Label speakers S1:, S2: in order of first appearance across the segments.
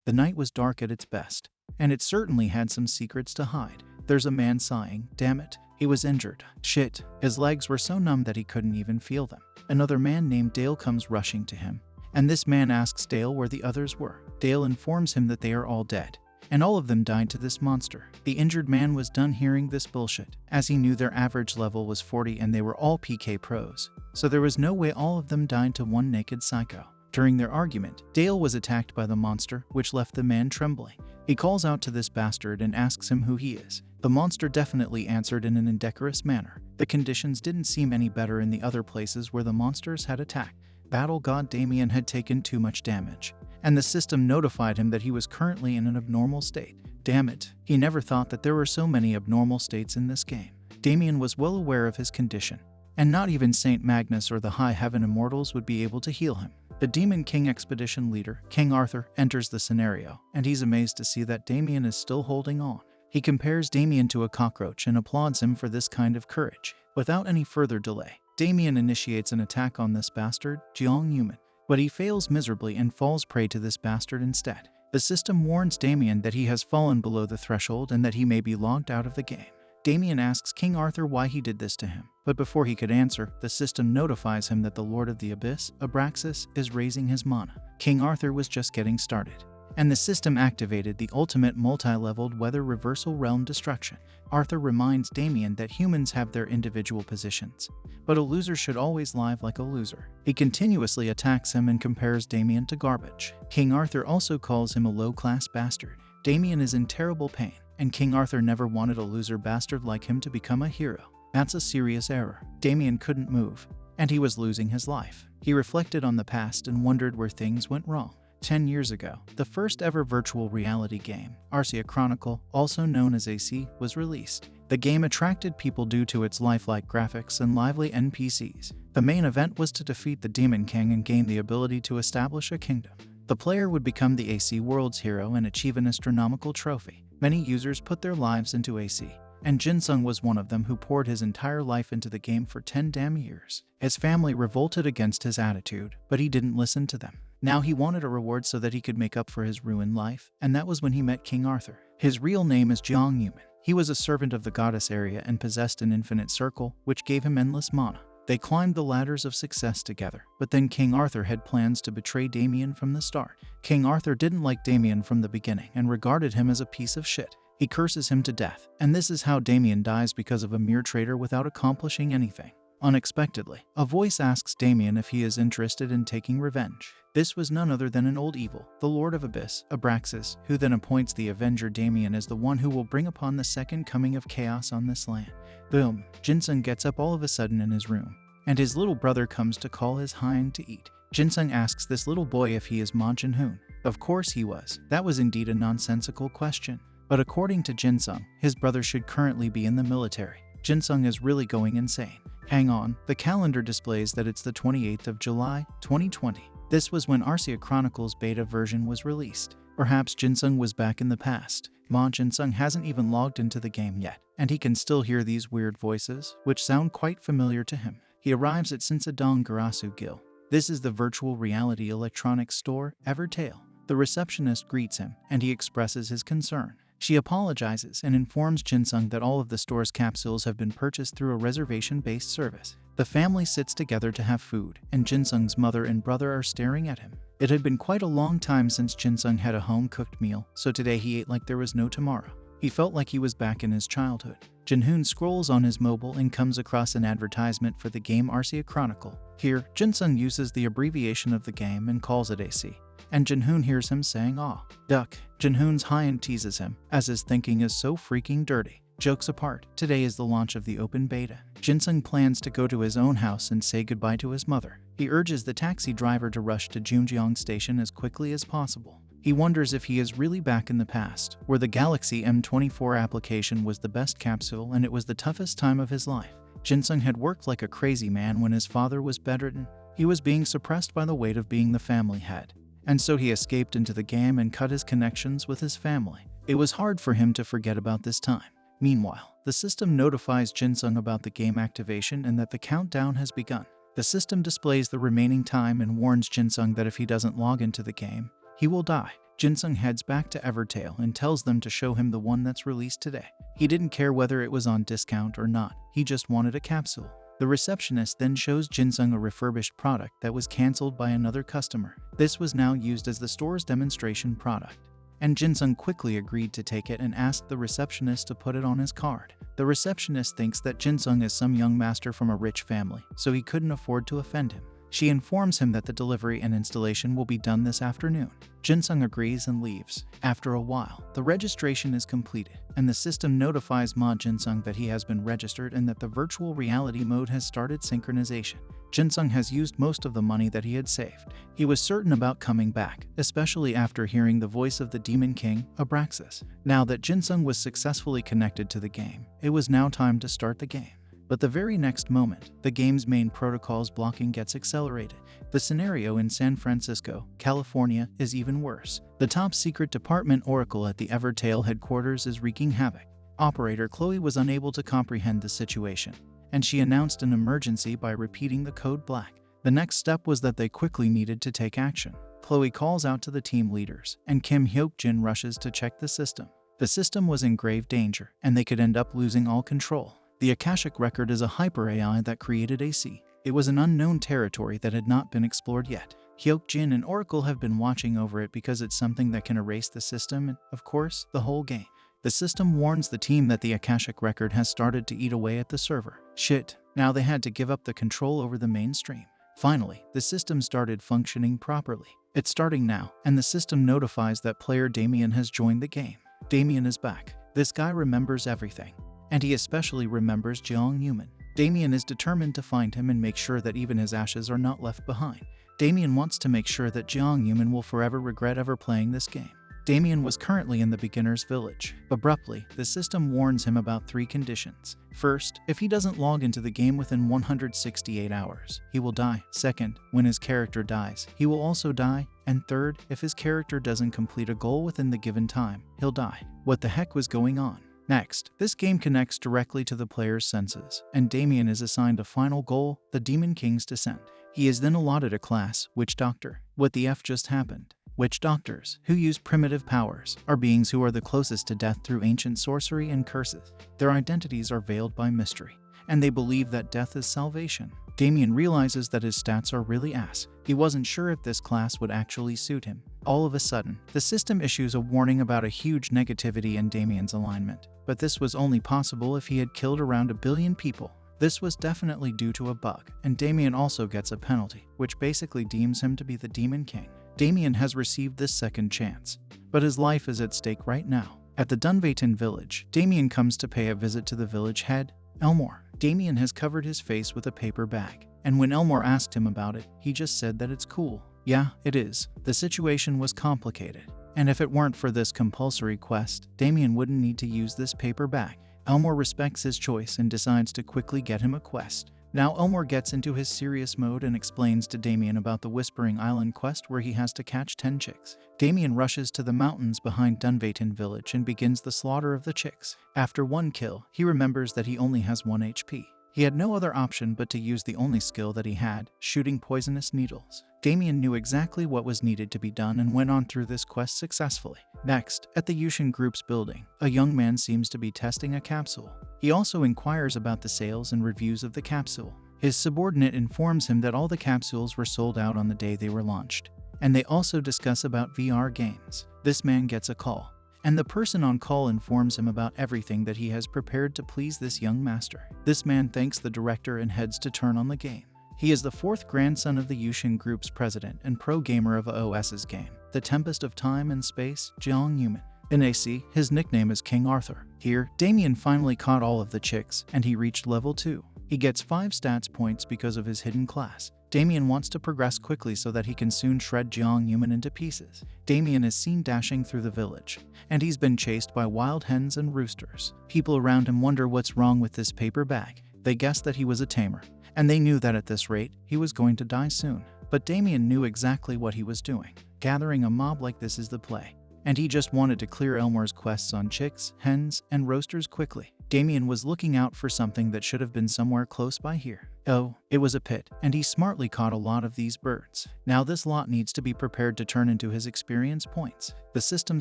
S1: The night was dark at its best, and it certainly had some secrets to hide. There's a man sighing, damn it, he was injured. Shit, his legs were so numb that he couldn't even feel them. Another man named Dale comes rushing to him, and this man asks Dale where the others were. Dale informs him that they are all dead, and all of them died to this monster. The injured man was done hearing this bullshit, as he knew their average level was 40 and they were all PK pros, so there was no way all of them died to one naked psycho. During their argument, Dale was attacked by the monster, which left the man trembling. He calls out to this bastard and asks him who he is. The monster definitely answered in an indecorous manner. The conditions didn't seem any better in the other places where the monsters had attacked. Battle God Damien had taken too much damage, and the system notified him that he was currently in an abnormal state. Damn it, he never thought that there were so many abnormal states in this game. Damien was well aware of his condition, and not even Saint Magnus or the High Heaven Immortals would be able to heal him. The Demon King expedition leader, King Arthur, enters the scenario, and he's amazed to see that Damien is still holding on. He compares Damien to a cockroach and applauds him for this kind of courage. Without any further delay, Damien initiates an attack on this bastard, Jiang Yuman, but he fails miserably and falls prey to this bastard instead. The system warns Damien that he has fallen below the threshold and that he may be logged out of the game. Damien asks King Arthur why he did this to him, but before he could answer, the system notifies him that the Lord of the Abyss, Abraxas, is raising his mana. King Arthur was just getting started, and the system activated the ultimate multi-leveled weather reversal realm destruction. Arthur reminds Damien that humans have their individual positions, but a loser should always live like a loser. He continuously attacks him and compares Damien to garbage. King Arthur also calls him a low-class bastard. Damien is in terrible pain, and King Arthur never wanted a loser bastard like him to become a hero. That's a serious error. Damien couldn't move, and he was losing his life. He reflected on the past and wondered where things went wrong. 10 years ago, the first ever virtual reality game, Arceus Chronicle, also known as AC, was released. The game attracted people due to its lifelike graphics and lively NPCs. The main event was to defeat the Demon King and gain the ability to establish a kingdom. The player would become the AC World's hero and achieve an astronomical trophy. Many users put their lives into AC, and Jinsung was one of them who poured his entire life into the game for 10 damn years. His family revolted against his attitude, but he didn't listen to them. Now he wanted a reward so that he could make up for his ruined life, and that was when he met King Arthur. His real name is Jiang Yuman. He was a servant of the goddess Area and possessed an infinite circle, which gave him endless mana. They climbed the ladders of success together, but then King Arthur had plans to betray Damien from the start. King Arthur didn't like Damien from the beginning and regarded him as a piece of shit. He curses him to death, and this is how Damien dies because of a mere traitor without accomplishing anything. Unexpectedly, a voice asks Damien if he is interested in taking revenge. This was none other than an old evil, the Lord of Abyss, Abraxas, who then appoints the Avenger Damien as the one who will bring upon the second coming of chaos on this land. Boom, Jinsung gets up all of a sudden in his room, and his little brother comes to call his hind to eat. Jinsung asks this little boy if he is Ma Jinhoon. Of course he was. That was indeed a nonsensical question. But according to Jinsung, his brother should currently be in the military. Jinsung is really going insane. Hang on, the calendar displays that it's the 28th of July, 2020. This was when Arceus Chronicles beta version was released. Perhaps Jinsung was back in the past. Ma Jinsung hasn't even logged into the game yet, and he can still hear these weird voices, which sound quite familiar to him. He arrives at Sinsadong Garasu Gil. This is the virtual reality electronics store, Evertale. The receptionist greets him, and he expresses his concern. She apologizes and informs Jinsung that all of the store's capsules have been purchased through a reservation-based service. The family sits together to have food, and Jinsung's mother and brother are staring at him. It had been quite a long time since Jinsung had a home-cooked meal, so today he ate like there was no tomorrow. He felt like he was back in his childhood. Jinhoon scrolls on his mobile and comes across an advertisement for the game Arceus Chronicle. Here, Jinsung uses the abbreviation of the game and calls it AC. And Jinhoon hears him saying, "Aw, duck." Jinhoon's hind teases him, as his thinking is so freaking dirty. Jokes apart, today is the launch of the open beta. Jinsung plans to go to his own house and say goodbye to his mother. He urges the taxi driver to rush to Junjiang Station as quickly as possible. He wonders if he is really back in the past, where the Galaxy M24 application was the best capsule and it was the toughest time of his life. Jinsung had worked like a crazy man when his father was bedridden. He was being suppressed by the weight of being the family head. And so he escaped into the game and cut his connections with his family. It was hard for him to forget about this time. Meanwhile, the system notifies Jinsung about the game activation and that the countdown has begun. The system displays the remaining time and warns Jinsung that if he doesn't log into the game, he will die. Jinsung heads back to Evertail and tells them to show him the one that's released today. He didn't care whether it was on discount or not, he just wanted a capsule. The receptionist then shows Jinsung a refurbished product that was cancelled by another customer. This was now used as the store's demonstration product, and Jinsung quickly agreed to take it and asked the receptionist to put it on his card. The receptionist thinks that Jinsung is some young master from a rich family, so he couldn't afford to offend him. She informs him that the delivery and installation will be done this afternoon. Jinsung agrees and leaves. After a while, the registration is completed, and the system notifies Ma Jinsung that he has been registered and that the virtual reality mode has started synchronization. Jinsung has used most of the money that he had saved. He was certain about coming back, especially after hearing the voice of the Demon King, Abraxas. Now that Jinsung was successfully connected to the game, it was now time to start the game. But the very next moment, the game's main protocol's blocking gets accelerated. The scenario in San Francisco, California, is even worse. The top secret department Oracle at the Evertail headquarters is wreaking havoc. Operator Chloe was unable to comprehend the situation, and she announced an emergency by repeating the code black. The next step was that they quickly needed to take action. Chloe calls out to the team leaders, and Kim Hyuk-jin rushes to check the system. The system was in grave danger, and they could end up losing all control. The Akashic Record is a hyper-AI that created AC. It was an unknown territory that had not been explored yet. Hyuk-jin and Oracle have been watching over it because it's something that can erase the system and, of course, the whole game. The system warns the team that the Akashic Record has started to eat away at the server. Shit, now they had to give up the control over the mainstream. Finally, the system started functioning properly. It's starting now, and the system notifies that player Damien has joined the game. Damien is back. This guy remembers everything, and he especially remembers Jeong Yuman. Damien is determined to find him and make sure that even his ashes are not left behind. Damien wants to make sure that Jeong Yuman will forever regret ever playing this game. Damien was currently in the beginner's village. Abruptly, the system warns him about 3 conditions. First, if he doesn't log into the game within 168 hours, he will die. Second, when his character dies, he will also die. And third, if his character doesn't complete a goal within the given time, he'll die. What the heck was going on? Next, this game connects directly to the player's senses, and Damien is assigned a final goal, the Demon King's descent. He is then allotted a class, Witch Doctor. What the F just happened? Witch doctors, who use primitive powers, are beings who are the closest to death through ancient sorcery and curses. Their identities are veiled by mystery, and they believe that death is salvation. Damien realizes that his stats are really ass. He wasn't sure if this class would actually suit him. All of a sudden, the system issues a warning about a huge negativity in Damien's alignment. But this was only possible if he had killed around 1 billion people. This was definitely due to a bug, and Damien also gets a penalty, which basically deems him to be the Demon King. Damien has received this second chance, but his life is at stake right now. At the Dunveyton village, Damien comes to pay a visit to the village head, Elmore. Damien has covered his face with a paper bag, and when Elmore asked him about it, he just said that it's cool. Yeah, it is. The situation was complicated, and if it weren't for this compulsory quest, Damien wouldn't need to use this paper bag. Elmore respects his choice and decides to quickly get him a quest. Now Elmore gets into his serious mode and explains to Damien about the Whispering Island quest where he has to catch 10 chicks. Damien rushes to the mountains behind Dunveyton village and begins the slaughter of the chicks. After 1 kill, he remembers that he only has 1 HP. He had no other option but to use the only skill that he had, shooting poisonous needles. Damien knew exactly what was needed to be done and went on through this quest successfully. Next, at the Yushin Group's building, a young man seems to be testing a capsule. He also inquires about the sales and reviews of the capsule. His subordinate informs him that all the capsules were sold out on the day they were launched, and they also discuss about VR games. This man gets a call, and the person on call informs him about everything that he has prepared to please this young master. This man thanks the director and heads to turn on the game. He is the 4th grandson of the Yushin Group's president and pro-gamer of AOS's game, The Tempest of Time and Space, Jeong Yuman. In AC, his nickname is King Arthur. Here, Damien finally caught all of the chicks, and he reached level 2. He gets 5 stats points because of his hidden class. Damien wants to progress quickly so that he can soon shred Jeong Yuman into pieces. Damien is seen dashing through the village, and he's been chased by wild hens and roosters. People around him wonder what's wrong with this paper bag. They guess that he was a tamer, and they knew that at this rate, he was going to die soon. But Damien knew exactly what he was doing. Gathering a mob like this is the play, and he just wanted to clear Elmore's quests on chicks, hens, and roasters quickly. Damien was looking out for something that should have been somewhere close by here. Oh, it was a pit, and he smartly caught a lot of these birds. Now this lot needs to be prepared to turn into his experience points. The system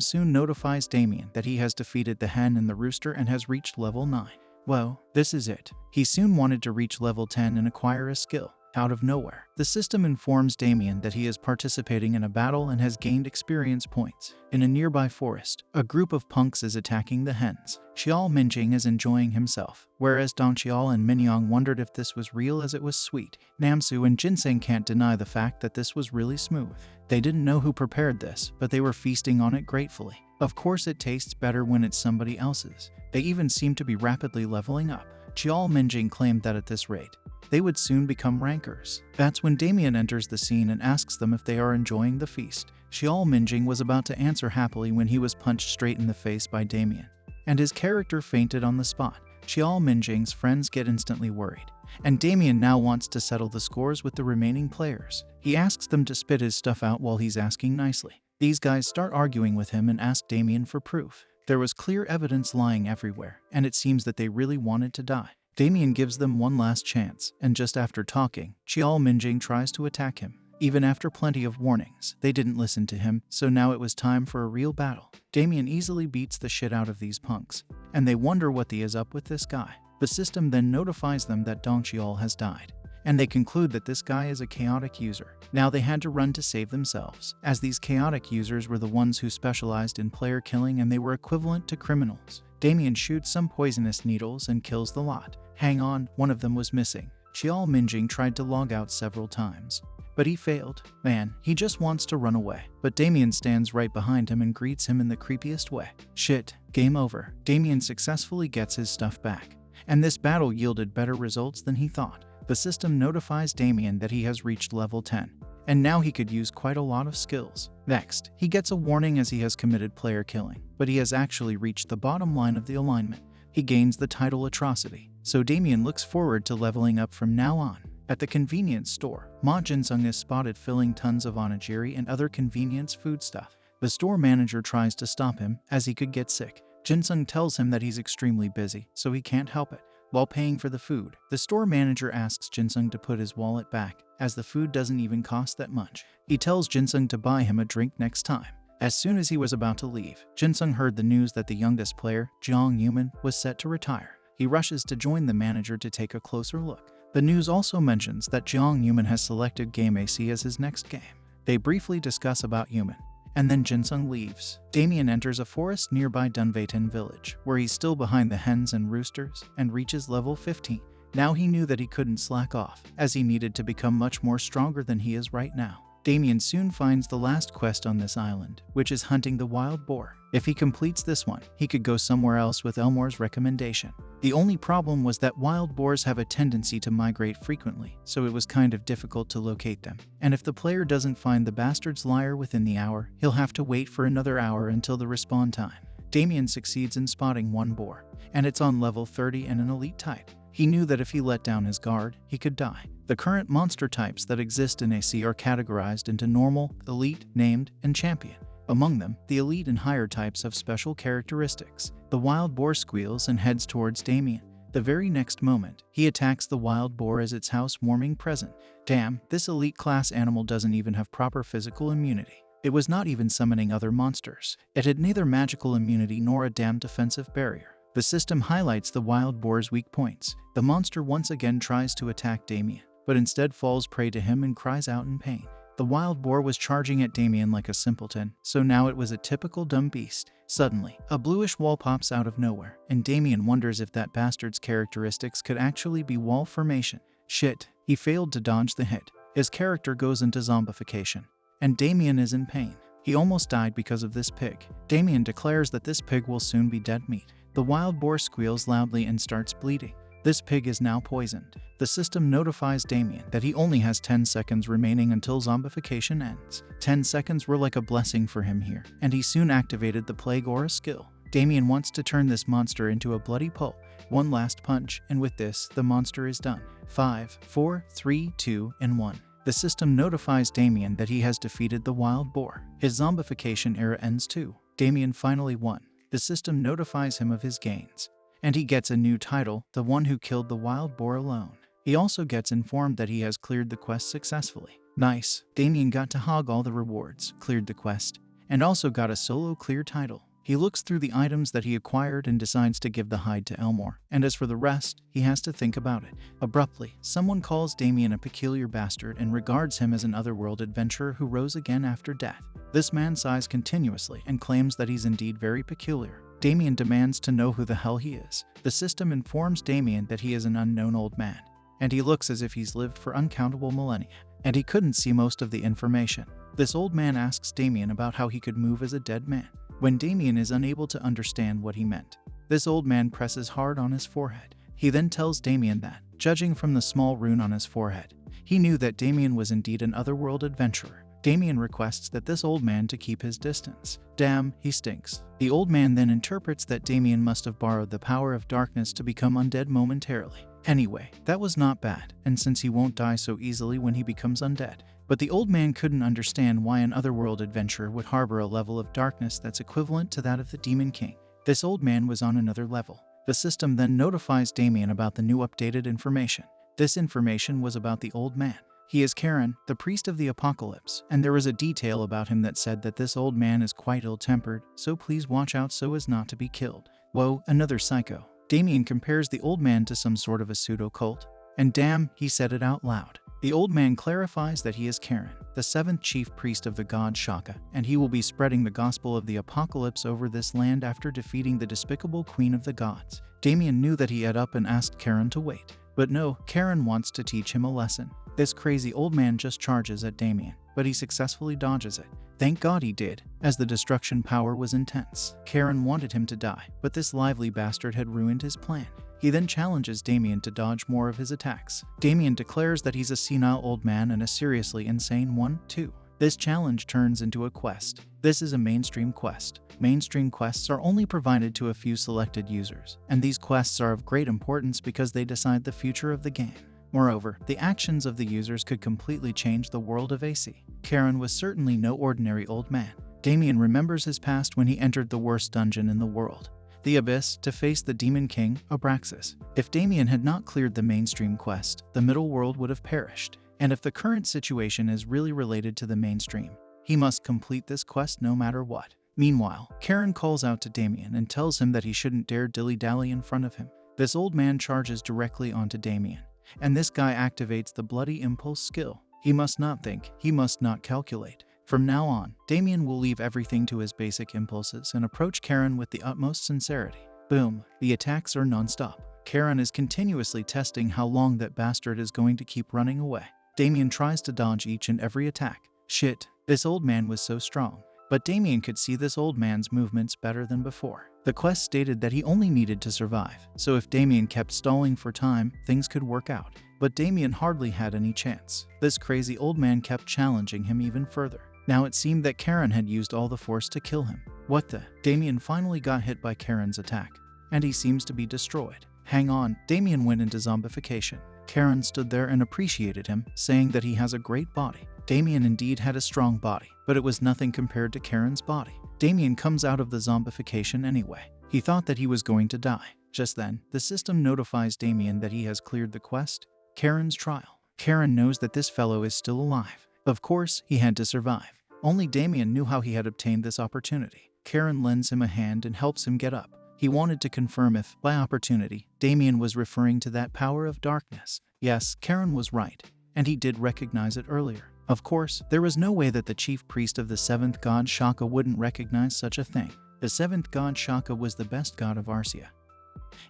S1: soon notifies Damien that he has defeated the hen and the rooster and has reached level 9. Well, this is it. He soon wanted to reach level 10 and acquire a skill. Out of nowhere, the system informs Damien that he is participating in a battle and has gained experience points. In a nearby forest, a group of punks is attacking the hens. Xiao Minjing is enjoying himself, whereas Dong Xiao and Minyang wondered if this was real as it was sweet. Namsu and Ginseng can't deny the fact that this was really smooth. They didn't know who prepared this, but they were feasting on it gratefully. Of course it tastes better when it's somebody else's. They even seem to be rapidly leveling up. Xiao Minjing claimed that at this rate, they would soon become rankers. That's when Damien enters the scene and asks them if they are enjoying the feast. Xiao Minjing was about to answer happily when he was punched straight in the face by Damien, and his character fainted on the spot. Xiao Minjing's friends get instantly worried, and Damien now wants to settle the scores with the remaining players. He asks them to spit his stuff out while he's asking nicely. These guys start arguing with him and ask Damien for proof. There was clear evidence lying everywhere, and it seems that they really wanted to die. Damien gives them one last chance, and just after talking, Xiao Minjing tries to attack him. Even after plenty of warnings, they didn't listen to him, so now it was time for a real battle. Damien easily beats the shit out of these punks, and they wonder what the is up with this guy. The system then notifies them that Dong Xiao has died, and they conclude that this guy is a chaotic user. Now they had to run to save themselves, as these chaotic users were the ones who specialized in player killing and they were equivalent to criminals. Damien shoots some poisonous needles and kills the lot. Hang on, one of them was missing. Xiao Minjing tried to log out several times, but he failed. Man, he just wants to run away. But Damien stands right behind him and greets him in the creepiest way. Shit, game over. Damien successfully gets his stuff back, and this battle yielded better results than he thought. The system notifies Damien that he has reached level 10, and now he could use quite a lot of skills. Next, he gets a warning as he has committed player killing, but he has actually reached the bottom line of the alignment. He gains the title Atrocity, so Damien looks forward to leveling up from now on. At the convenience store, Ma Jinsung is spotted filling tons of onigiri and other convenience food stuff. The store manager tries to stop him, as he could get sick. Jinsung tells him that he's extremely busy, so he can't help it. While paying for the food, the store manager asks Jinsung to put his wallet back, as the food doesn't even cost that much. He tells Jinsung to buy him a drink next time. As soon as he was about to leave, Jinsung heard the news that the youngest player, Jiang Yuman, was set to retire. He rushes to join the manager to take a closer look. The news also mentions that Jiang Yuman has selected Game AC as his next game. They briefly discuss about Yuman, and then Jinsung leaves. Damien enters a forest nearby Dunveitan village, where he's still behind the hens and roosters, and reaches level 15. Now he knew that he couldn't slack off, as he needed to become much more stronger than he is right now. Damien soon finds the last quest on this island, which is hunting the wild boar. If he completes this one, he could go somewhere else with Elmore's recommendation. The only problem was that wild boars have a tendency to migrate frequently, so it was kind of difficult to locate them. And if the player doesn't find the bastard's lair within the hour, he'll have to wait for another hour until the respawn time. Damien succeeds in spotting one boar, and it's on level 30 and an elite type. He knew that if he let down his guard, he could die. The current monster types that exist in AC are categorized into normal, elite, named, and champion. Among them, the elite and higher types have special characteristics. The wild boar squeals and heads towards Damien. The very next moment, he attacks the wild boar as its housewarming present. Damn, this elite class animal doesn't even have proper physical immunity. It was not even summoning other monsters. It had neither magical immunity nor a damn defensive barrier. The system highlights the wild boar's weak points. The monster once again tries to attack Damien, but instead falls prey to him and cries out in pain. The wild boar was charging at Damien like a simpleton, so now it was a typical dumb beast. Suddenly, a bluish wall pops out of nowhere, and Damien wonders if that bastard's characteristics could actually be wall formation. Shit, he failed to dodge the hit. His character goes into zombification, and Damien is in pain. He almost died because of this pig. Damien declares that this pig will soon be dead meat. The wild boar squeals loudly and starts bleeding. This pig is now poisoned. The system notifies Damien that he only has 10 seconds remaining until zombification ends. 10 seconds were like a blessing for him here, and he soon activated the Plague Aura skill. Damien wants to turn this monster into a bloody pulp. One last punch, and with this, the monster is done. 5, 4, 3, 2, and 1. The system notifies Damien that he has defeated the wild boar. His zombification era ends too. Damien finally won. The system notifies him of his gains, and he gets a new title, the one who killed the wild boar alone. He also gets informed that he has cleared the quest successfully. Nice. Damien got to hog all the rewards, cleared the quest, and also got a solo clear title. He looks through the items that he acquired and decides to give the hide to Elmore, and as for the rest, he has to think about it. Abruptly, someone calls Damien a peculiar bastard and regards him as an otherworld adventurer who rose again after death. This man sighs continuously and claims that he's indeed very peculiar. Damien demands to know who the hell he is. The system informs Damien that he is an unknown old man, and he looks as if he's lived for uncountable millennia, and he couldn't see most of the information. This old man asks Damien about how he could move as a dead man, when Damien is unable to understand what he meant. This old man presses hard on his forehead. He then tells Damien that, judging from the small rune on his forehead, he knew that Damien was indeed an otherworld adventurer. Damien requests that this old man to keep his distance. Damn, he stinks. The old man then interprets that Damien must have borrowed the power of darkness to become undead momentarily. Anyway, that was not bad, and since he won't die so easily when he becomes undead. But the old man couldn't understand why an otherworld adventurer would harbor a level of darkness that's equivalent to that of the Demon King. This old man was on another level. The system then notifies Damien about the new updated information. This information was about the old man. He is Karen, the priest of the apocalypse, and there was a detail about him that said that this old man is quite ill-tempered, so please watch out so as not to be killed. Whoa, another psycho. Damien compares the old man to some sort of a pseudo-cult, and damn, he said it out loud. The old man clarifies that he is Karen, the 7th chief priest of the god Shaka, and he will be spreading the gospel of the apocalypse over this land after defeating the despicable queen of the gods. Damien knew that he had up and asked Karen to wait, but no, Karen wants to teach him a lesson. This crazy old man just charges at Damien, but he successfully dodges it. Thank God he did, as the destruction power was intense. Karen wanted him to die, but this lively bastard had ruined his plan. He then challenges Damien to dodge more of his attacks. Damien declares that he's a senile old man and a seriously insane one, too. This challenge turns into a quest. This is a mainstream quest. Mainstream quests are only provided to a few selected users, and these quests are of great importance because they decide the future of the game. Moreover, the actions of the users could completely change the world of AC. Karen was certainly no ordinary old man. Damien remembers his past when he entered the worst dungeon in the world, the Abyss, to face the Demon King, Abraxas. If Damien had not cleared the mainstream quest, the middle world would have perished. And if the current situation is really related to the mainstream, he must complete this quest no matter what. Meanwhile, Karen calls out to Damien and tells him that he shouldn't dare dilly-dally in front of him. This old man charges directly onto Damien, and this guy activates the Bloody Impulse skill. He must not think, he must not calculate. From now on, Damien will leave everything to his basic impulses and approach Karen with the utmost sincerity. Boom, the attacks are non-stop. Karen is continuously testing how long that bastard is going to keep running away. Damien tries to dodge each and every attack. Shit, this old man was so strong. But Damien could see this old man's movements better than before. The quest stated that he only needed to survive, so if Damien kept stalling for time, things could work out. But Damien hardly had any chance. This crazy old man kept challenging him even further. Now it seemed that Karen had used all the force to kill him. What the? Damien finally got hit by Karen's attack, and he seems to be destroyed. Hang on, Damien went into zombification. Karen stood there and appreciated him, saying that he has a great body. Damien indeed had a strong body, but it was nothing compared to Karen's body. Damien comes out of the zombification anyway. He thought that he was going to die. Just then, the system notifies Damien that he has cleared the quest, Karen's trial. Karen knows that this fellow is still alive. Of course, he had to survive. Only Damien knew how he had obtained this opportunity. Karen lends him a hand and helps him get up. He wanted to confirm if, by opportunity, Damien was referring to that power of darkness. Yes, Karen was right, and he did recognize it earlier. Of course, there was no way that the chief priest of the 7th god Shaka wouldn't recognize such a thing. The 7th god Shaka was the best god of Arcia.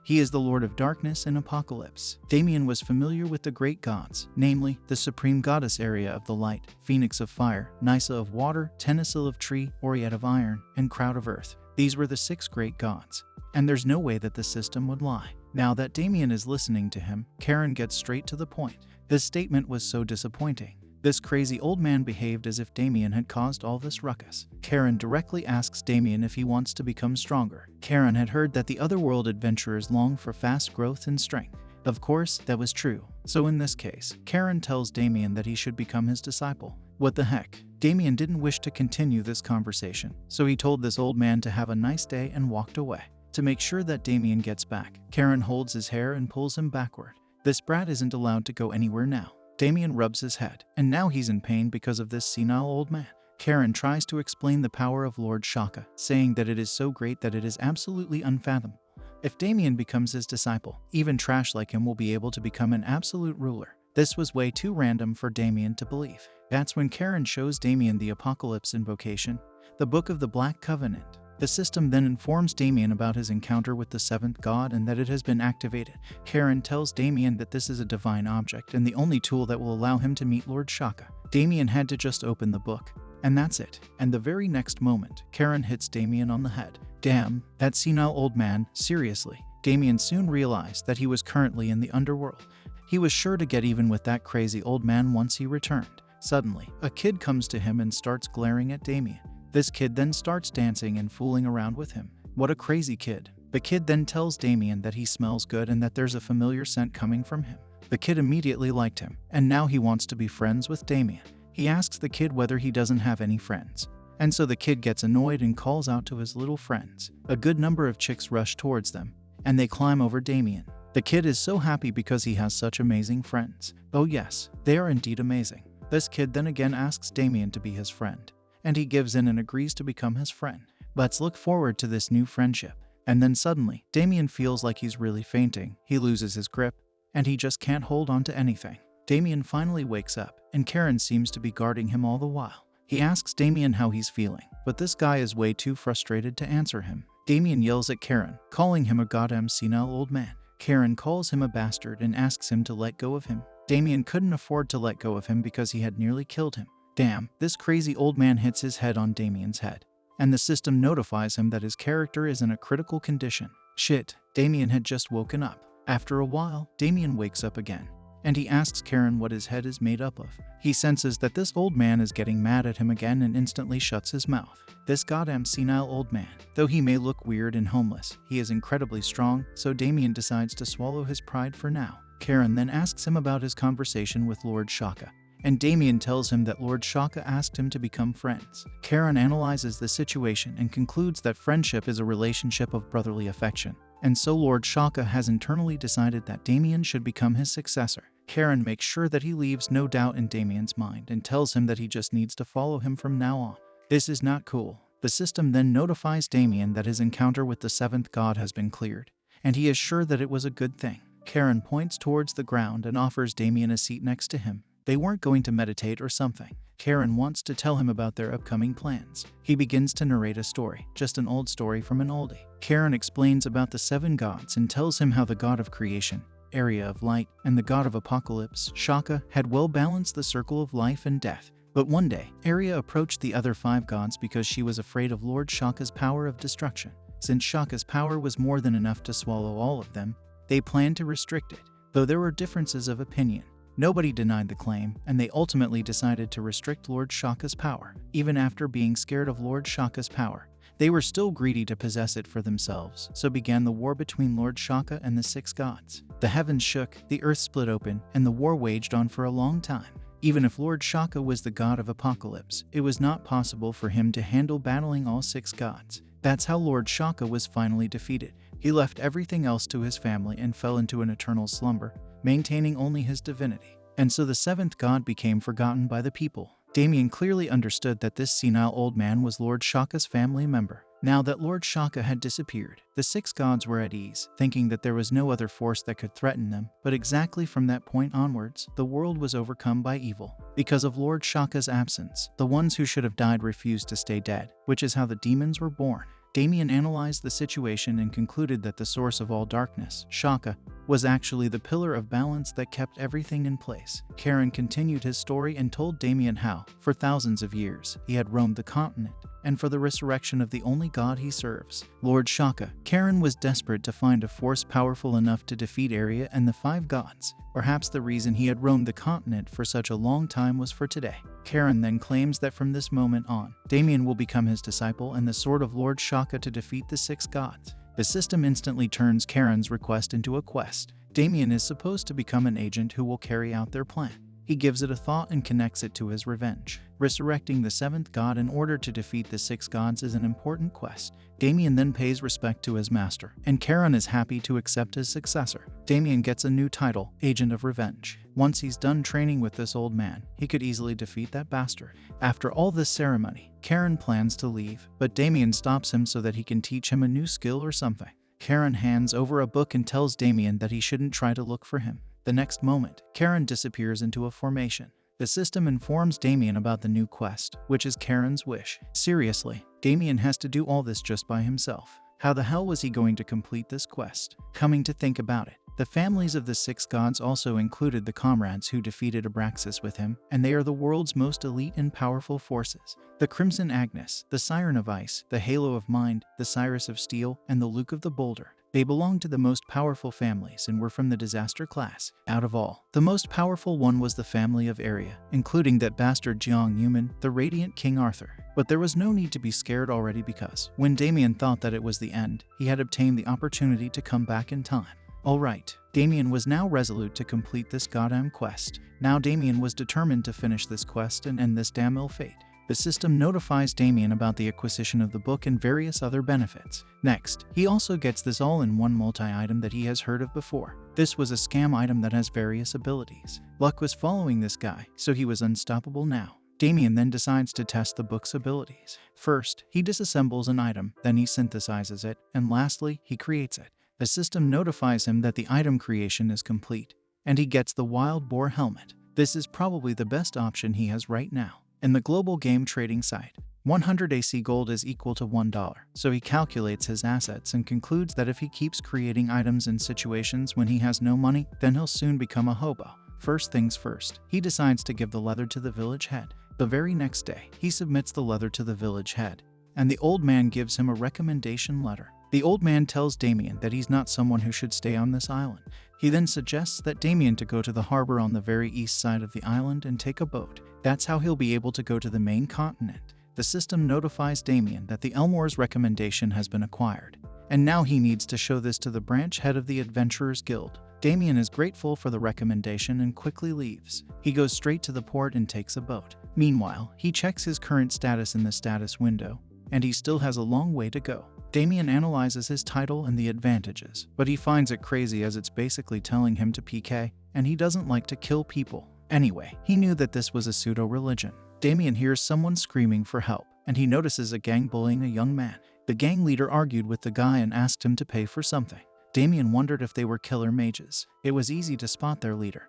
S1: He is the Lord of Darkness and Apocalypse. Damien was familiar with the great gods, namely, the Supreme Goddess Area of the Light, Phoenix of Fire, Nysa of Water, Tenasil of Tree, Oriet of Iron, and Crowd of Earth. These were the 6 great gods, and there's no way that the system would lie. Now that Damien is listening to him, Karen gets straight to the point. This statement was so disappointing. This crazy old man behaved as if Damien had caused all this ruckus. Karen directly asks Damien if he wants to become stronger. Karen had heard that the otherworld adventurers long for fast growth and strength. Of course, that was true. So in this case, Karen tells Damien that he should become his disciple. What the heck? Damien didn't wish to continue this conversation, so he told this old man to have a nice day and walked away. To make sure that Damien gets back, Karen holds his hair and pulls him backward. This brat isn't allowed to go anywhere now. Damien rubs his head, and now he's in pain because of this senile old man. Karen tries to explain the power of Lord Shaka, saying that it is so great that it is absolutely unfathomable. If Damien becomes his disciple, even trash like him will be able to become an absolute ruler. This was way too random for Damien to believe. That's when Karen shows Damien the Apocalypse invocation, the Book of the Black Covenant. The system then informs Damien about his encounter with the seventh god and that it has been activated. Karen tells Damien that this is a divine object and the only tool that will allow him to meet Lord Shaka. Damien had to just open the book, and that's it. And the very next moment, Karen hits Damien on the head. Damn, that senile old man, seriously. Damien soon realized that he was currently in the underworld. He was sure to get even with that crazy old man once he returned. Suddenly, a kid comes to him and starts glaring at Damien. This kid then starts dancing and fooling around with him. What a crazy kid. The kid then tells Damien that he smells good and that there's a familiar scent coming from him. The kid immediately liked him, and now he wants to be friends with Damien. He asks the kid whether he doesn't have any friends. And so the kid gets annoyed and calls out to his little friends. A good number of chicks rush towards them, and they climb over Damien. The kid is so happy because he has such amazing friends. Oh yes, they are indeed amazing. This kid then again asks Damien to be his friend, and he gives in and agrees to become his friend. Let's look forward to this new friendship. And then suddenly, Damien feels like he's really fainting. He loses his grip, and he just can't hold on to anything. Damien finally wakes up, and Karen seems to be guarding him all the while. He asks Damien how he's feeling, but this guy is way too frustrated to answer him. Damien yells at Karen, calling him a goddamn senile old man. Karen calls him a bastard and asks him to let go of him. Damien couldn't afford to let go of him because he had nearly killed him. Damn, this crazy old man hits his head on Damien's head, and the system notifies him that his character is in a critical condition. Shit, Damien had just woken up. After a while, Damien wakes up again, and he asks Karen what his head is made up of. He senses that this old man is getting mad at him again and instantly shuts his mouth. This goddamn senile old man, though he may look weird and homeless, he is incredibly strong, so Damien decides to swallow his pride for now. Karen then asks him about his conversation with Lord Shaka, and Damien tells him that Lord Shaka asked him to become friends. Karen analyzes the situation and concludes that friendship is a relationship of brotherly affection, and so Lord Shaka has internally decided that Damien should become his successor. Karen makes sure that he leaves no doubt in Damien's mind and tells him that he just needs to follow him from now on. This is not cool. The system then notifies Damien that his encounter with the seventh god has been cleared, and he is sure that it was a good thing. Karen points towards the ground and offers Damien a seat next to him. They weren't going to meditate or something. Karen wants to tell him about their upcoming plans. He begins to narrate a story, just an old story from an oldie. Karen explains about the seven gods and tells him how the god of creation, area of light, and the god of apocalypse, Shaka, had well balanced the circle of life and death. But one day, Arya approached the other five gods because she was afraid of Lord Shaka's power of destruction. Since Shaka's power was more than enough to swallow all of them, they planned to restrict it. Though there were differences of opinion, nobody denied the claim, and they ultimately decided to restrict Lord Shaka's power. Even after being scared of Lord Shaka's power, they were still greedy to possess it for themselves, so began the war between Lord Shaka and the six gods. The heavens shook, the earth split open, and the war waged on for a long time. Even if Lord Shaka was the god of apocalypse, it was not possible for him to handle battling all six gods. That's how Lord Shaka was finally defeated. He left everything else to his family and fell into an eternal slumber, maintaining only his divinity. And so the seventh god became forgotten by the people. Damien clearly understood that this senile old man was Lord Shaka's family member. Now that Lord Shaka had disappeared, the six gods were at ease, thinking that there was no other force that could threaten them. But exactly from that point onwards, the world was overcome by evil. Because of Lord Shaka's absence, the ones who should have died refused to stay dead, which is how the demons were born. Damien analyzed the situation and concluded that the source of all darkness, Shaka, was actually the pillar of balance that kept everything in place. Karen continued his story and told Damien how, for thousands of years, he had roamed the continent, and for the resurrection of the only god he serves, Lord Shaka. Karen was desperate to find a force powerful enough to defeat Arya and the five gods. Perhaps the reason he had roamed the continent for such a long time was for today. Karen then claims that from this moment on, Damien will become his disciple and the sword of Lord Shaka to defeat the six gods. The system instantly turns Karen's request into a quest. Damien is supposed to become an agent who will carry out their plan. He gives it a thought and connects it to his revenge. Resurrecting the seventh god in order to defeat the six gods is an important quest. Damien then pays respect to his master, and Karen is happy to accept his successor. Damien gets a new title, Agent of Revenge. Once he's done training with this old man, he could easily defeat that bastard. After all this ceremony, Karen plans to leave, but Damien stops him so that he can teach him a new skill or something. Karen hands over a book and tells Damien that he shouldn't try to look for him. The next moment, Karen disappears into a formation. The system informs Damien about the new quest, which is Karen's wish. Seriously, Damien has to do all this just by himself. How the hell was he going to complete this quest? Coming to think about it, the families of the six gods also included the comrades who defeated Abraxas with him, and they are the world's most elite and powerful forces. The Crimson Agnes, the Siren of Ice, the Halo of Mind, the Cyrus of Steel, and the Luke of the Boulder. They belong to the most powerful families and were from the disaster class. Out of all, the most powerful one was the family of Aria, including that bastard Jiang Yuman, the radiant King Arthur. But there was no need to be scared already because, when Damien thought that it was the end, he had obtained the opportunity to come back in time. Alright, Damien was now resolute to complete this goddamn quest. Now Damien was determined to finish this quest and end this damn ill fate. The system notifies Damien about the acquisition of the book and various other benefits. Next, he also gets this all-in-one multi-item that he has heard of before. This was a scam item that has various abilities. Luck was following this guy, so he was unstoppable now. Damien then decides to test the book's abilities. First, he disassembles an item, then he synthesizes it, and lastly, he creates it. The system notifies him that the item creation is complete, and he gets the Wild Boar helmet. This is probably the best option he has right now. In the global game trading site, 100 AC gold is equal to $1, so he calculates his assets and concludes that if he keeps creating items in situations when he has no money, then he'll soon become a hobo. First things first, he decides to give the leather to the village head. The very next day, he submits the leather to the village head, and the old man gives him a recommendation letter. The old man tells Damien that he's not someone who should stay on this island. He then suggests that Damien to go to the harbor on the very east side of the island and take a boat. That's how he'll be able to go to the main continent. The system notifies Damien that the Elmore's recommendation has been acquired, and now he needs to show this to the branch head of the Adventurers Guild. Damien is grateful for the recommendation and quickly leaves. He goes straight to the port and takes a boat. Meanwhile, he checks his current status in the status window, and he still has a long way to go. Damien analyzes his title and the advantages, but he finds it crazy as it's basically telling him to PK, and he doesn't like to kill people. Anyway, he knew that this was a pseudo-religion. Damien hears someone screaming for help, and he notices a gang bullying a young man. The gang leader argued with the guy and asked him to pay for something. Damien wondered if they were killer mages. It was easy to spot their leader,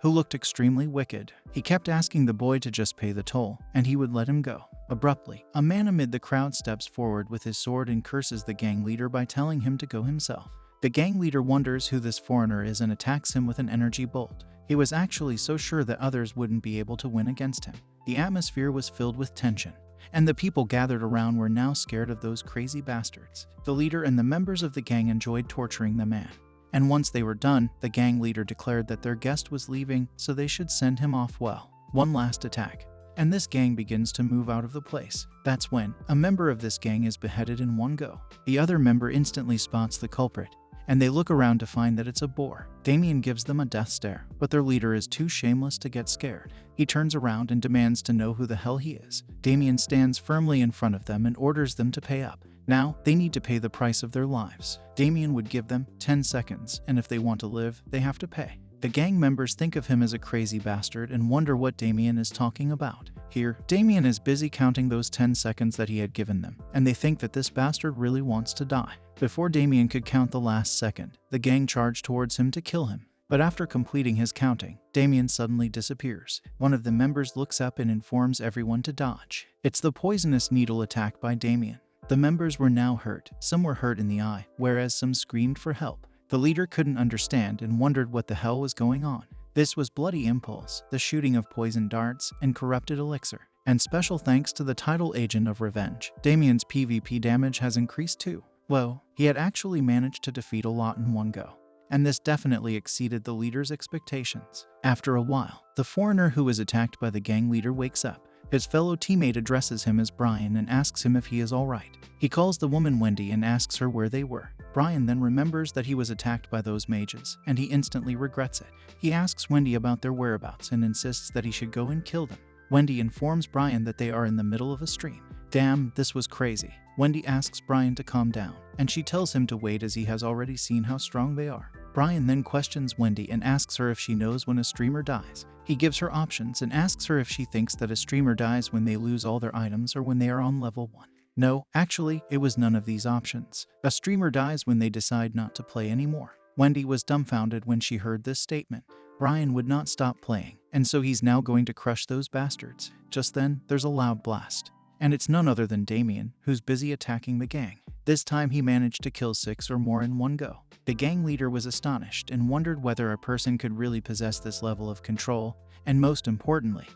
S1: who looked extremely wicked. He kept asking the boy to just pay the toll, and he would let him go. Abruptly, a man amid the crowd steps forward with his sword and curses the gang leader by telling him to go himself. The gang leader wonders who this foreigner is and attacks him with an energy bolt. He was actually so sure that others wouldn't be able to win against him. The atmosphere was filled with tension, and the people gathered around were now scared of those crazy bastards. The leader and the members of the gang enjoyed torturing the man, and once they were done, the gang leader declared that their guest was leaving, so they should send him off well. One last attack, and this gang begins to move out of the place. That's when a member of this gang is beheaded in one go. The other member instantly spots the culprit, and they look around to find that it's a boar. Damien gives them a death stare, but their leader is too shameless to get scared. He turns around and demands to know who the hell he is. Damien stands firmly in front of them and orders them to pay up. Now, they need to pay the price of their lives. Damien would give them 10 seconds, and if they want to live, they have to pay. The gang members think of him as a crazy bastard and wonder what Damien is talking about. Here, Damien is busy counting those 10 seconds that he had given them, and they think that this bastard really wants to die. Before Damien could count the last second, the gang charged towards him to kill him. But after completing his counting, Damien suddenly disappears. One of the members looks up and informs everyone to dodge. It's the poisonous needle attack by Damien. The members were now hurt. Some were hurt in the eye, whereas some screamed for help. The leader couldn't understand and wondered what the hell was going on. This was Bloody Impulse, the shooting of poison darts, and corrupted elixir. And special thanks to the title Agent of Revenge, Damien's PvP damage has increased too. Whoa, he had actually managed to defeat a lot in one go, and this definitely exceeded the leader's expectations. After a while, the foreigner who was attacked by the gang leader wakes up. His fellow teammate addresses him as Brian and asks him if he is alright. He calls the woman Wendy and asks her where they were. Brian then remembers that he was attacked by those mages, and he instantly regrets it. He asks Wendy about their whereabouts and insists that he should go and kill them. Wendy informs Brian that they are in the middle of a stream. Damn, this was crazy. Wendy asks Brian to calm down, and she tells him to wait as he has already seen how strong they are. Brian then questions Wendy and asks her if she knows when a streamer dies. He gives her options and asks her if she thinks that a streamer dies when they lose all their items or when they are on level 1. No, actually, it was none of these options. A streamer dies when they decide not to play anymore. Wendy was dumbfounded when she heard this statement. Brian would not stop playing, and so he's now going to crush those bastards. Just then, there's a loud blast. And it's none other than Damien, who's busy attacking the gang. This time he managed to kill 6 or more in one go. The gang leader was astonished and wondered whether a person could really possess this level of control, and most importantly,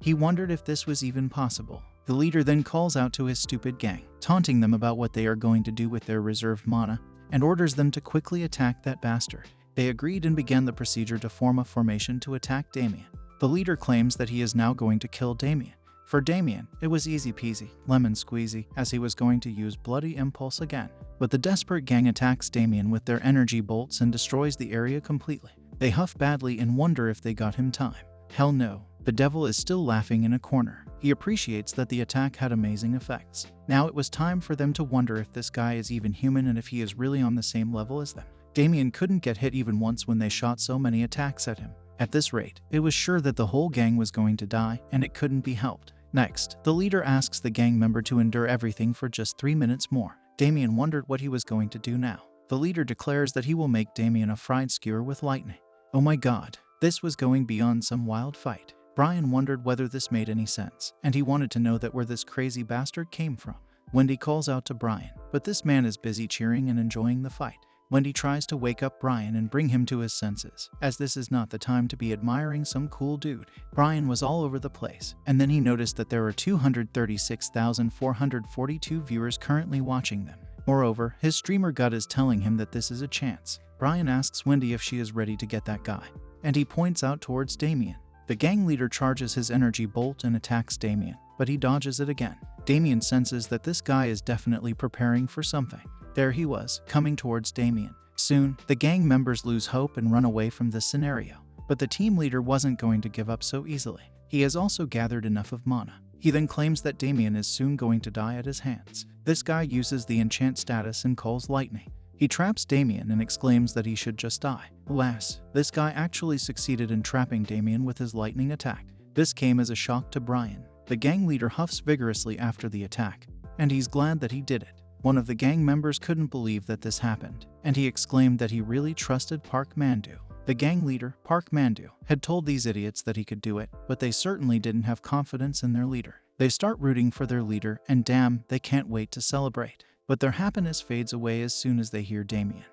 S1: he wondered if this was even possible. The leader then calls out to his stupid gang, taunting them about what they are going to do with their reserved mana, and orders them to quickly attack that bastard. They agreed and began the procedure to form a formation to attack Damien. The leader claims that he is now going to kill Damien. For Damien, it was easy peasy, lemon squeezy, as he was going to use Bloody Impulse again. But the desperate gang attacks Damien with their energy bolts and destroys the area completely. They huff badly and wonder if they got him time. Hell no, the devil is still laughing in a corner. He appreciates that the attack had amazing effects. Now it was time for them to wonder if this guy is even human and if he is really on the same level as them. Damien couldn't get hit even once when they shot so many attacks at him. At this rate, it was sure that the whole gang was going to die, and it couldn't be helped. Next, the leader asks the gang member to endure everything for just 3 minutes more. Damien wondered what he was going to do now. The leader declares that he will make Damien a fried skewer with lightning. Oh my god, this was going beyond some wild fight. Brian wondered whether this made any sense, and he wanted to know that where this crazy bastard came from. Wendy calls out to Brian, but this man is busy cheering and enjoying the fight. Wendy tries to wake up Brian and bring him to his senses, as this is not the time to be admiring some cool dude. Brian was all over the place, and then he noticed that there are 236,442 viewers currently watching them. Moreover, his streamer gut is telling him that this is a chance. Brian asks Wendy if she is ready to get that guy, and he points out towards Damien. The gang leader charges his energy bolt and attacks Damien, but he dodges it again. Damien senses that this guy is definitely preparing for something. There he was, coming towards Damien. Soon, the gang members lose hope and run away from this scenario. But the team leader wasn't going to give up so easily. He has also gathered enough of mana. He then claims that Damien is soon going to die at his hands. This guy uses the enchant status and calls lightning. He traps Damien and exclaims that he should just die. Alas, this guy actually succeeded in trapping Damien with his lightning attack. This came as a shock to Brian. The gang leader huffs vigorously after the attack, and he's glad that he did it. One of the gang members couldn't believe that this happened, and he exclaimed that he really trusted Park Mandu. The gang leader, Park Mandu, had told these idiots that he could do it, but they certainly didn't have confidence in their leader. They start rooting for their leader, and damn, they can't wait to celebrate. But their happiness fades away as soon as they hear Damien,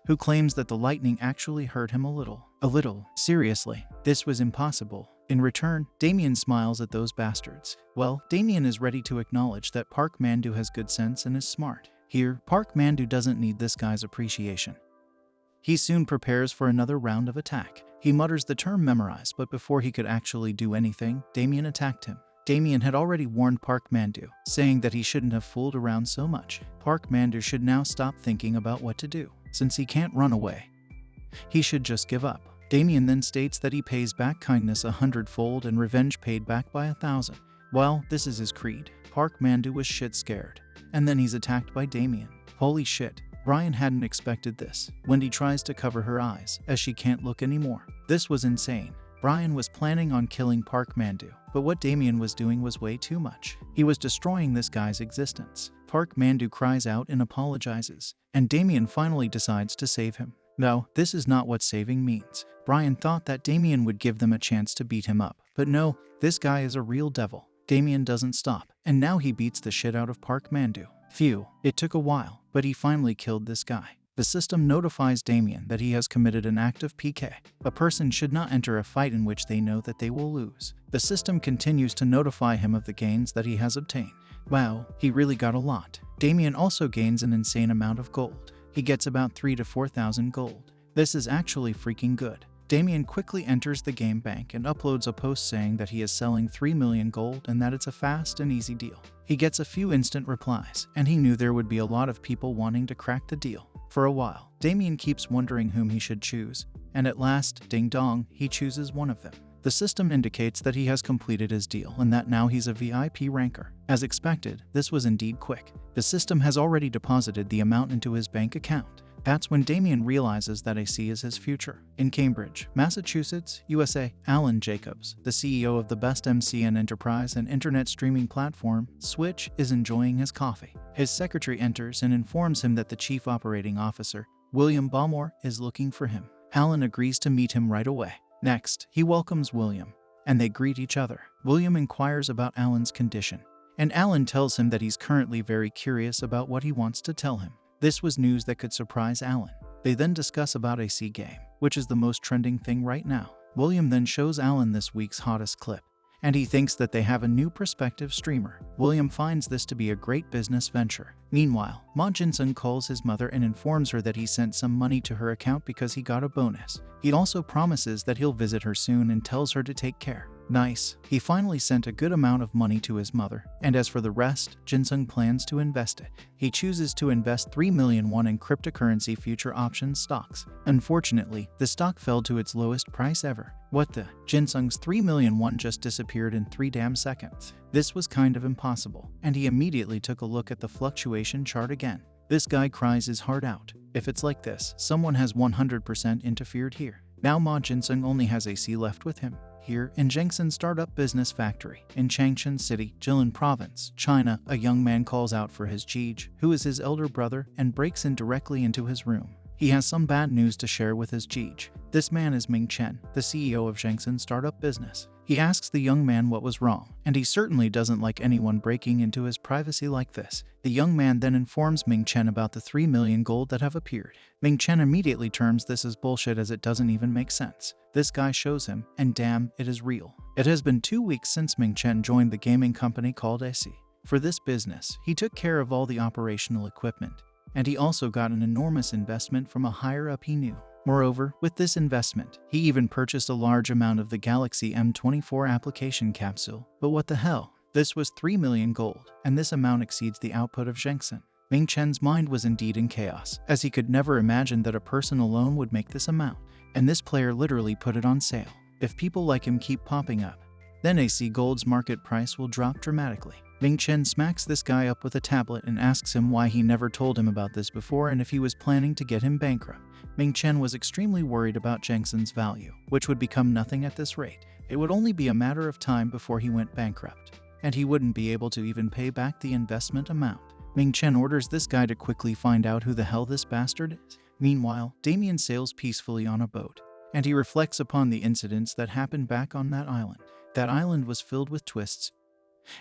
S1: who claims that the lightning actually hurt him a little. Seriously, this was impossible. In return, Damien smiles at those bastards. Well, Damien is ready to acknowledge that Park Mandu has good sense and is smart. Here, Park Mandu doesn't need this guy's appreciation. He soon prepares for another round of attack. He mutters the term memorize, but before he could actually do anything, Damien attacked him. Damien had already warned Park Mandu, saying that he shouldn't have fooled around so much. Park Mandu should now stop thinking about what to do. Since he can't run away, he should just give up. Damien then states that he pays back kindness 100-fold and revenge paid back by 1,000. Well, this is his creed. Park Mandu was shit scared. And then he's attacked by Damien. Holy shit. Brian hadn't expected this. Wendy tries to cover her eyes, as she can't look anymore. This was insane. Brian was planning on killing Park Mandu, but what Damien was doing was way too much. He was destroying this guy's existence. Park Mandu cries out and apologizes, and Damien finally decides to save him. No, this is not what saving means. Brian thought that Damien would give them a chance to beat him up, but no, this guy is a real devil. Damien doesn't stop, and now he beats the shit out of Park Mandu. Phew, it took a while, but he finally killed this guy. The system notifies Damien that he has committed an act of PK. A person should not enter a fight in which they know that they will lose. The system continues to notify him of the gains that he has obtained. Wow, he really got a lot. Damien also gains an insane amount of gold. He gets about 3,000 to 4,000 gold. This is actually freaking good. Damien quickly enters the game bank and uploads a post saying that he is selling 3 million gold and that it's a fast and easy deal. He gets a few instant replies, and he knew there would be a lot of people wanting to crack the deal. For a while, Damien keeps wondering whom he should choose, and at last, ding dong, he chooses one of them. The system indicates that he has completed his deal and that now he's a VIP ranker. As expected, this was indeed quick. The system has already deposited the amount into his bank account. That's when Damien realizes that AC is his future. In Cambridge, Massachusetts, USA, Alan Jacobs, the CEO of the best MCN enterprise and internet streaming platform, Switch, is enjoying his coffee. His secretary enters and informs him that the chief operating officer, William Balmore, is looking for him. Alan agrees to meet him right away. Next, he welcomes William, and they greet each other. William inquires about Alan's condition, and Alan tells him that he's currently very curious about what he wants to tell him. This was news that could surprise Alan. They then discuss about AC game, which is the most trending thing right now. William then shows Alan this week's hottest clip, and he thinks that they have a new prospective streamer. William finds this to be a great business venture. Meanwhile, Ma Jin-sung calls his mother and informs her that he sent some money to her account because he got a bonus. He also promises that he'll visit her soon and tells her to take care. Nice. He finally sent a good amount of money to his mother, and as for the rest, Jin-sung plans to invest it. He chooses to invest 3 million won in cryptocurrency future options stocks. Unfortunately, the stock fell to its lowest price ever. What the? Jin-sung's 3 million won just disappeared in 3 damn seconds. This was kind of impossible, and he immediately took a look at the fluctuation chart again. This guy cries his heart out. If it's like this, someone has 100% interfered here. Now Ma Jin-sung only has AC left with him. Here, in Zhengxin Startup Business Factory, in Changshan City, Jilin Province, China, a young man calls out for his Jeej, who is his elder brother, and breaks in directly into his room. He has some bad news to share with his Jeej. This man is Ming Chen, the CEO of Zhengxin Startup Business. He asks the young man what was wrong, and he certainly doesn't like anyone breaking into his privacy like this. The young man then informs Ming Chen about the 3 million gold that have appeared. Ming Chen immediately terms this as bullshit as it doesn't even make sense. This guy shows him, and damn, it is real. It has been 2 weeks since Ming Chen joined the gaming company called AC. For this business, he took care of all the operational equipment, and he also got an enormous investment from a higher-up he knew. Moreover, with this investment, he even purchased a large amount of the Galaxy M24 application capsule. But what the hell? This was 3 million gold, and this amount exceeds the output of Zhengxin. Ming Chen's mind was indeed in chaos, as he could never imagine that a person alone would make this amount, and this player literally put it on sale. If people like him keep popping up, then AC Gold's market price will drop dramatically. Ming Chen smacks this guy up with a tablet and asks him why he never told him about this before and if he was planning to get him bankrupt. Ming Chen was extremely worried about Zhengxin's value, which would become nothing at this rate. It would only be a matter of time before he went bankrupt, and he wouldn't be able to even pay back the investment amount. Ming Chen orders this guy to quickly find out who the hell this bastard is. Meanwhile, Damien sails peacefully on a boat, and he reflects upon the incidents that happened back on that island. That island was filled with twists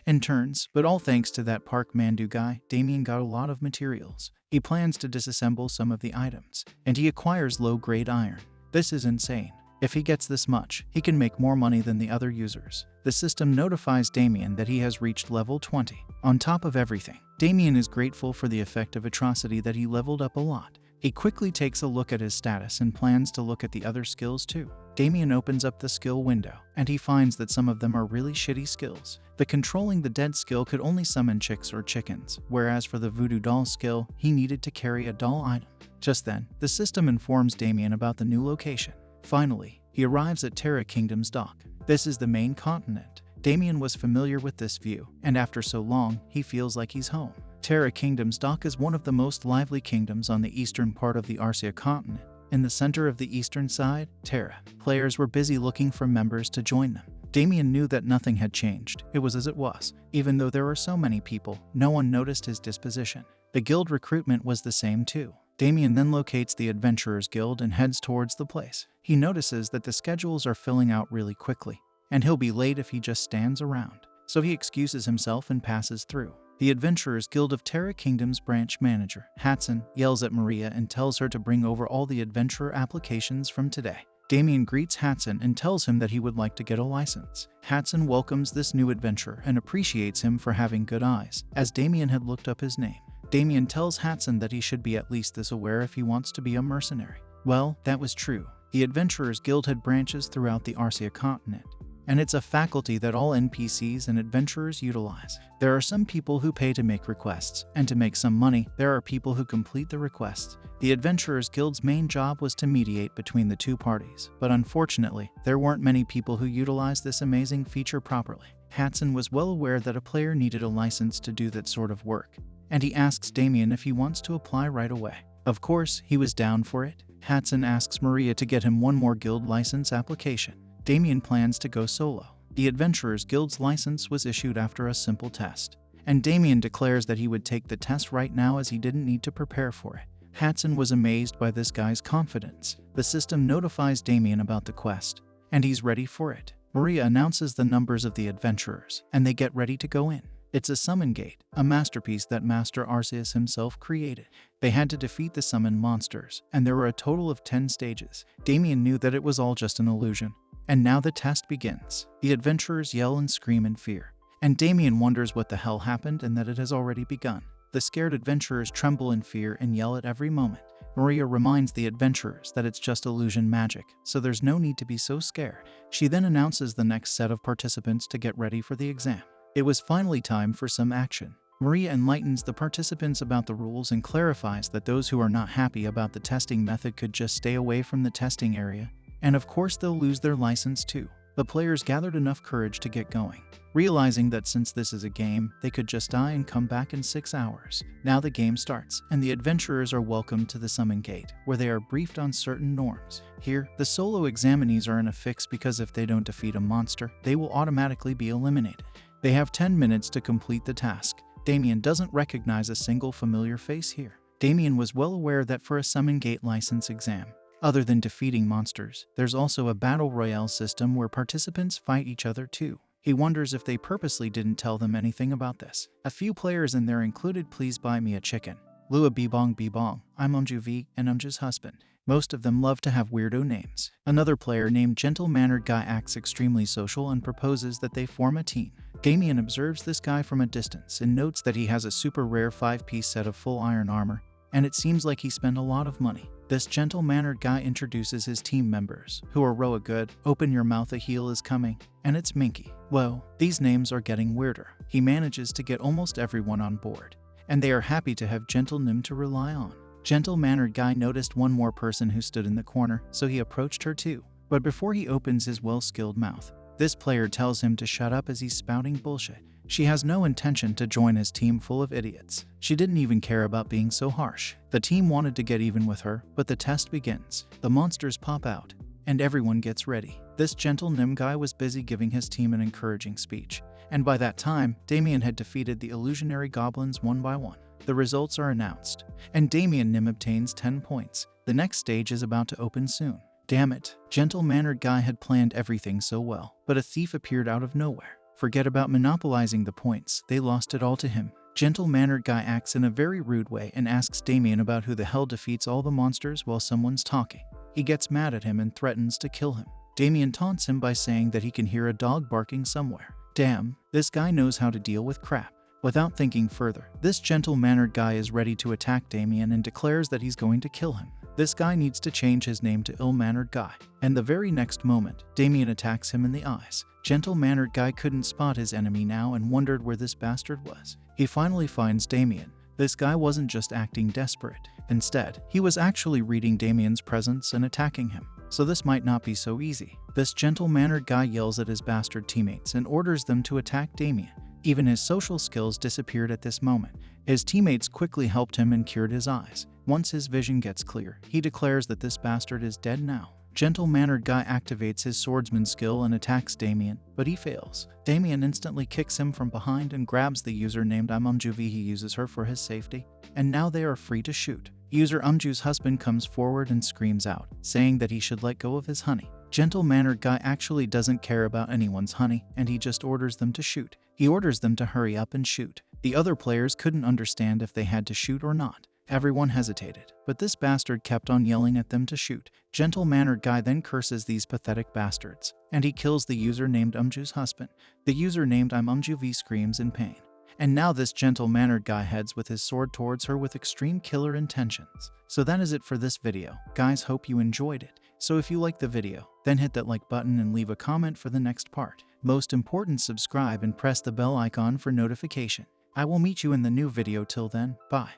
S1: and turns, but all thanks to that Park Mandu guy, Damien got a lot of materials. He plans to disassemble some of the items, and he acquires low-grade iron. This is insane. If he gets this much, he can make more money than the other users. The system notifies Damien that he has reached level 20. On top of everything, Damien is grateful for the effect of atrocity that he leveled up a lot. He quickly takes a look at his status and plans to look at the other skills too. Damien opens up the skill window, and he finds that some of them are really shitty skills. The controlling the dead skill could only summon chicks or chickens, whereas for the voodoo doll skill, he needed to carry a doll item. Just then, the system informs Damien about the new location. Finally, he arrives at Terra Kingdom's dock. This is the main continent. Damien was familiar with this view, and after so long, he feels like he's home. Terra Kingdom's dock is one of the most lively kingdoms on the eastern part of the Arcia continent. In the center of the eastern side, Terra, players were busy looking for members to join them. Damien knew that nothing had changed. It was as it was. Even though there were so many people, no one noticed his disposition. The guild recruitment was the same too. Damien then locates the Adventurers Guild and heads towards the place. He notices that the schedules are filling out really quickly, and he'll be late if he just stands around. So he excuses himself and passes through. The Adventurers Guild of Terra Kingdom's branch manager, Hatson, yells at Maria and tells her to bring over all the adventurer applications from today. Damien greets Hatson and tells him that he would like to get a license. Hatson welcomes this new adventurer and appreciates him for having good eyes, as Damien had looked up his name. Damien tells Hatson that he should be at least this aware if he wants to be a mercenary. Well, that was true. The Adventurers Guild had branches throughout the Arcia continent, and it's a faculty that all NPCs and adventurers utilize. There are some people who pay to make requests, and to make some money, there are people who complete the requests. The Adventurers Guild's main job was to mediate between the two parties, but unfortunately, there weren't many people who utilized this amazing feature properly. Hatson was well aware that a player needed a license to do that sort of work, and he asks Damien if he wants to apply right away. Of course, he was down for it. Hatson asks Maria to get him one more guild license application. Damien plans to go solo. The Adventurers Guild's license was issued after a simple test, and Damien declares that he would take the test right now as he didn't need to prepare for it. Hatson was amazed by this guy's confidence. The system notifies Damien about the quest, and he's ready for it. Maria announces the numbers of the adventurers, and they get ready to go in. It's a summon gate, a masterpiece that Master Arceus himself created. They had to defeat the summoned monsters, and there were a total of 10 stages. Damien knew that it was all just an illusion. And now the test begins. The adventurers yell and scream in fear, and Damien wonders what the hell happened and that it has already begun. The scared adventurers tremble in fear and yell at every moment. Maria reminds the adventurers that it's just illusion magic, so there's no need to be so scared. She then announces the next set of participants to get ready for the exam. It was finally time for some action. Maria enlightens the participants about the rules and clarifies that those who are not happy about the testing method could just stay away from the testing area. And of course they'll lose their license too. The players gathered enough courage to get going, realizing that since this is a game, they could just die and come back in 6 hours. Now the game starts, and the adventurers are welcomed to the summon gate, where they are briefed on certain norms. Here, the solo examinees are in a fix because if they don't defeat a monster, they will automatically be eliminated. They have 10 minutes to complete the task. Damien doesn't recognize a single familiar face here. Damien was well aware that for a summon gate license exam, other than defeating monsters, there's also a battle royale system where participants fight each other too. He wonders if they purposely didn't tell them anything about this. A few players in there included Please Buy Me a Chicken, Lua Bebong, I'm Umju and Umju's husband. Most of them love to have weirdo names. Another player named Gentle Mannered Guy acts extremely social and proposes that they form a team. Damien observes this guy from a distance and notes that he has a super rare 5-piece set of full iron armor, and it seems like he spent a lot of money. This gentle-mannered guy introduces his team members, who are Roa Good, Open Your Mouth, A Heal Is Coming, and it's Minky. Whoa, these names are getting weirder. He manages to get almost everyone on board, and they are happy to have Gentle Nim to rely on. Gentle-mannered guy noticed one more person who stood in the corner, so he approached her too. But before he opens his well-skilled mouth, this player tells him to shut up as he's spouting bullshit. She has no intention to join his team full of idiots. She didn't even care about being so harsh. The team wanted to get even with her, but the test begins. The monsters pop out, and everyone gets ready. This gentle Nim guy was busy giving his team an encouraging speech, and by that time, Damien had defeated the illusionary goblins one by one. The results are announced, and Damien Nim obtains 10 points. The next stage is about to open soon. Damn it, gentle-mannered guy had planned everything so well, but a thief appeared out of nowhere. Forget about monopolizing the points, they lost it all to him. Gentle-mannered guy acts in a very rude way and asks Damien about who the hell defeats all the monsters while someone's talking. He gets mad at him and threatens to kill him. Damien taunts him by saying that he can hear a dog barking somewhere. Damn, this guy knows how to deal with crap. Without thinking further, this gentle-mannered guy is ready to attack Damien and declares that he's going to kill him. This guy needs to change his name to Ill-Mannered Guy, and the very next moment, Damien attacks him in the eyes. Gentle-mannered guy couldn't spot his enemy now and wondered where this bastard was. He finally finds Damien. This guy wasn't just acting desperate. Instead, he was actually reading Damien's presence and attacking him. So this might not be so easy. This gentle-mannered guy yells at his bastard teammates and orders them to attack Damien. Even his social skills disappeared at this moment. His teammates quickly helped him and cured his eyes. Once his vision gets clear, he declares that this bastard is dead now. Gentle-mannered guy activates his swordsman skill and attacks Damien, but he fails. Damien instantly kicks him from behind and grabs the user named Umju. He uses her for his safety, and now they are free to shoot. User Umju's husband comes forward and screams out, saying that he should let go of his honey. Gentle-mannered guy actually doesn't care about anyone's honey, and he just orders them to shoot. He orders them to hurry up and shoot. The other players couldn't understand if they had to shoot or not. Everyone hesitated, but this bastard kept on yelling at them to shoot. Gentle-mannered guy then curses these pathetic bastards, and he kills the user named Umju's husband. The user named Umju screams in pain. And now this gentle-mannered guy heads with his sword towards her with extreme killer intentions. So that is it for this video. Guys, hope you enjoyed it. So if you like the video, then hit that like button and leave a comment for the next part. Most important, subscribe and press the bell icon for notification. I will meet you in the new video. Till then, bye.